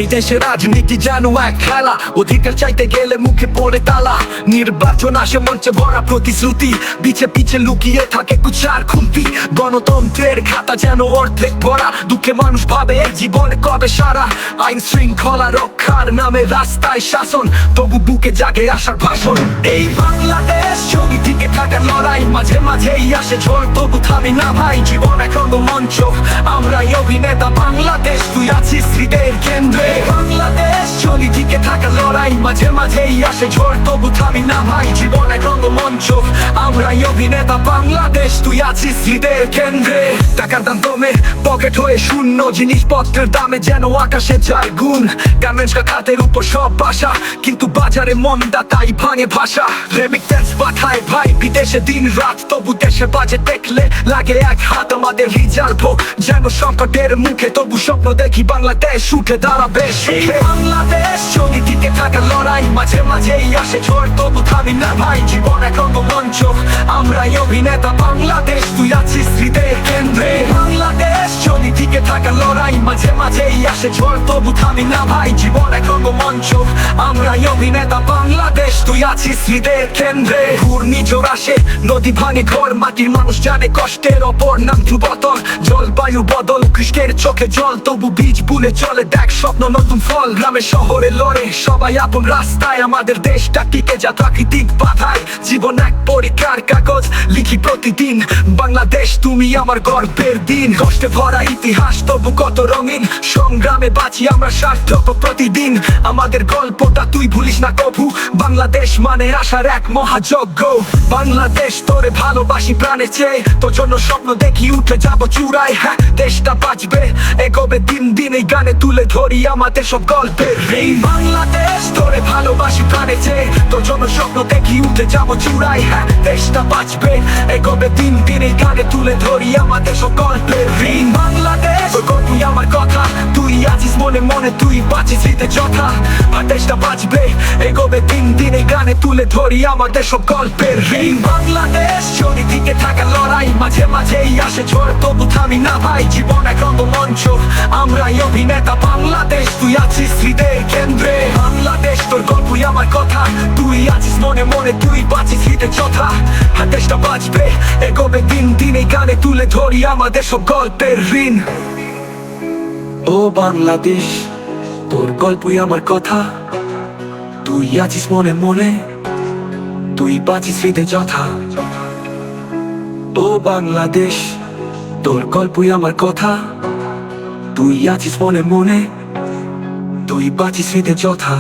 এই দেশের রাজনীতি যেন এক খেলা, অধিকার চাইতে গেলে মুখে পড়ে তালা। নির্বাচন আসে মঞ্চে ভরা প্রতিশ্রুতি, পিছে পিছে লুকিয়ে থাকে কুচার খুন্তি। গণতন্ত্রের খাতা যেন অর্ধেক ভরা, দুঃখে মানুষ ভাবে এই জীবনে কবে সারা। আইন শৃঙ্খলা রক্ষার নামে রাস্তায় শাসন, তবু বুকে জাগে আসার ভাষণ। এই বাংলাদেশ ছবি থেকে থাকার লড়াই, মাঝে মাঝেই আসে ঝড় তবু থামি না ভাই। জীবন এখন মঞ্চ, আমরাই অভিনেতা। বাংলাদেশ তুই আছিস হৃদয়ের কেন্দ্রে। বাংলাদেশ ছবি থেকে থাকার লড়াই, মাঝে মাঝেই আসে ঝড় তবু থামি না ভাই। জীবন এখন মঞ্চ, আমরাই অভিনেতা। বাংলাদেশ তুই আছিস হৃদয়ের কেন্দ্রে। টাকার দাম কমে পকেট হয়ে শূন্য, জিনিসপত্রের দামে যেন আকাশে যায় গুণ। গার্মেন্টস খাতের উপর সব ভাষা, কিন্তু বাজারে মন্দা তাই ভাঙে ভাষা। রেমিটেন্স পাঠায় ভাই বিদেশে দিন রাত, তবু দেশে বাজে দেখলে লাগে এক হাত। আমাদের রিজার্ভ যেন সংকটের মুখে, তবু স্বপ্ন দেখি বাংলাদেশ উঠে দাঁড়াবে। বাংলাদেশ ছবি দিতে থাকা লড়াই, মাঝে মাঝেই আসে ঝড় তবু থামি না ভাই। জীবন এখন মঞ্চ, আমরাই অভিনেতা। বাংলাদেশ তুই আছিস হৃদয়ের কেন্দ্রে। বাংলাদেশ ছবি দিকে থাকা লড়াই, মাঝে মাঝেই আসে ঝড় তবু থামি না ভাই। জীবন এখন মঞ্চ, আমরাই অভিনেতা। বাংলাদেশ তুই আছিস হৃদয়ের কেন্দ্রে। ঘূর্ণিঝড় আসে, নদী ভাঙে ঘর, মাটির মানুষ জানে কষ্টের অপর নাম ধ্রুবতর। জলবায়ু বদল, কৃষ্ণের চোখে জল, তবু বীজ বুনে চলে দেখ স্বপ্ন নতুন ফল। গ্রামে শহরে লড়ে সবাই আপন রাস্তায়, আমাদের দেশটা টিকে যা প্রাকৃতিক বাধায়। জীবন এক পরীক্ষার কাগজ, লিখি প্রতিদিন বাংলাদেশ তুমি আমার গর্বের দিন। কষ্টে ভরা ইতিহাস তবু কত রঙিন, সংগ্রামে বাঁচি আমরা সার্থক প্রতিদিন। আমাদের গল্পটা তুই ভুলিস না কভু, বাংলাদেশ মানে আশার এক মহাযজ্ঞ। বাংলাদেশ তোরে ভালোবাসি প্রাণে চেয়ে, তোর জন্য স্বপ্ন দেখি উঠে যাবো চূড়ায়। হ্যাঁ দেশটা বাঁচবে, এগোবে দিন দিন, এই গানে তুলে ধরি আমাদের সব গল্পের। এই বাংলাদেশ তোরে ভালোবাসি প্রাণে চেয়ে, তোর জন্য স্বপ্ন দেখি উঠে যাবো চূড়ায়। হ্যাঁ দেশটা বাঁচবে, এগোবে দিন দিন, এই গানে তুলে ধরি আমাদের সব গল্পের। এই বাংলাদেশ তুই আমার কথা, তুই আছিস মনে মনে, তুই বাঁচিস হৃদয়ে যথা। আর দেশটা বাঁচবে, এগোবে দিন দিন, এই গানে তুলে ধরি আমাদের সব গল্পের। এই বাংলাদেশ ছবি দিকে থাকা লড়াই, মাঝে মাঝেই আসে ঝড় তবু থামি না ভাই। জীবন এক মঞ্চ, আমরাই অভিনেতা। বাংলাদেশ তুই আছিস হৃদয়ের কেন্দ্রে। বাংলাদেশ তোর গল্পই আমার কথা, তুই আছিস মনে মনে, তুই বাঁচিস হৃদয়ে যথা। আর দেশটা বাঁচবে, এগোবে দিন দিন, এই গানে তুলে ধরি আমাদের সব গল্পের ঋণ। ও বাংলাদেশ তোর গল্পই আমার কথা, তুই আছিস মনে মনে, তুই বাঁচিস হৃদয়ে যথা। ও বাংলাদেশ তোর গল্পই আমার কথা, তুই আছিস মনে মনে, তুই বাঁচিস হৃদয়ে যথা।